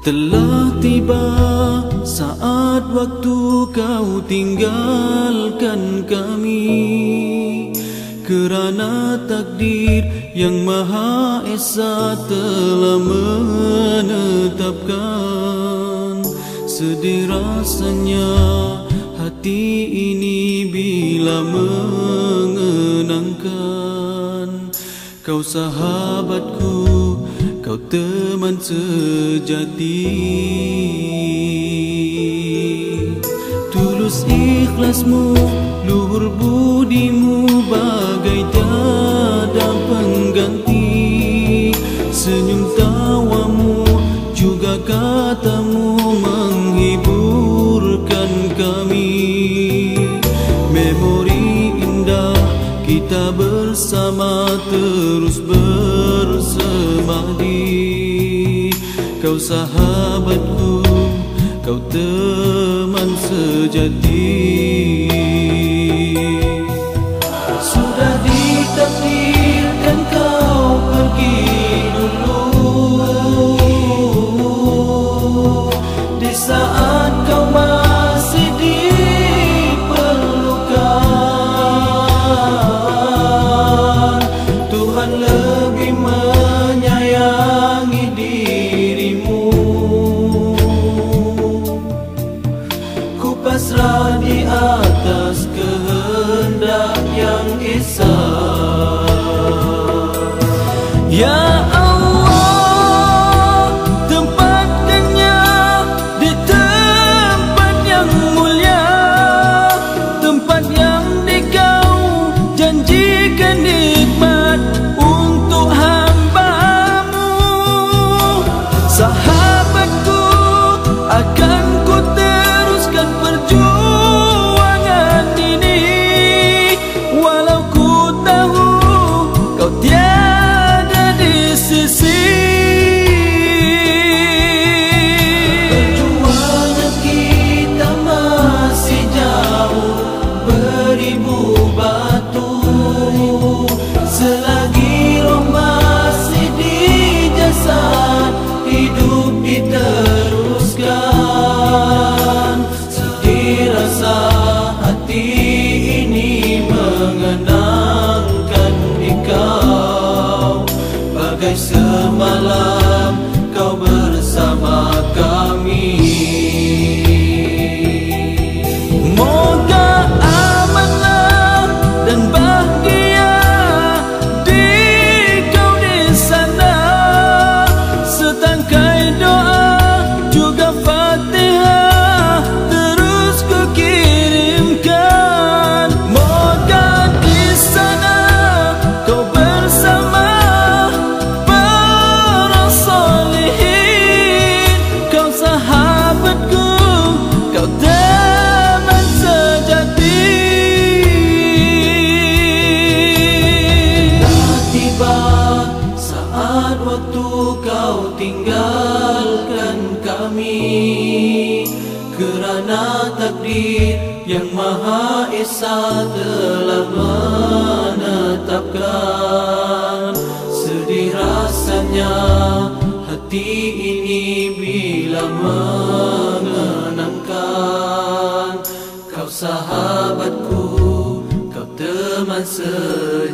Telah tiba saat waktu kau tinggalkan kami, kerana takdir yang Maha Esa telah menetapkan. Sedih rasanya hati ini bila mengenangkan kau sahabatku, kau teman sejati. Tulus ikhlasmu, luhur budimu, bagai tiada pengganti. Senyum tawamu, juga katamu menghiburkan kami. Memori indah kita bersama terus bersemadi. Kau sahabatku, kau teman sejati. Sudah ditakdirkan kau pergi dulu, di saat kau masih diperlukan. Tuhan lebih menyayangi dirimu. Ku pasrah di atas kehendak yang esa. Ya Allah, tempatkannya di tempat yang mulia, tempat yang dikau janjikan nikmat untuk hamba-Mu. Sahabatku, akan ku teruskan perjuangan ini, walau ku tahu kau tiada di sisi. Perjuangan kita masih jauh beribu batu, selagi roh masih di jasad, hidup diteruskan. Sedih rasa hati ini mengenangkan engkau, bagai semalam kau bersama kami. Moga amanah dan bahagia di kau di sana. Setangkai doa juga Fatihah terus ku kirimkan. Moga di sana kau bersama para solihin. Kau sahabatku, kau teman sejati. Tiba saat waktu kau tinggalkan kami, kerana takdir yang Maha Esa telah menetapkan. Sedih rasanya hati ini bila mengenangkan kau sahabatku, kau teman sejati.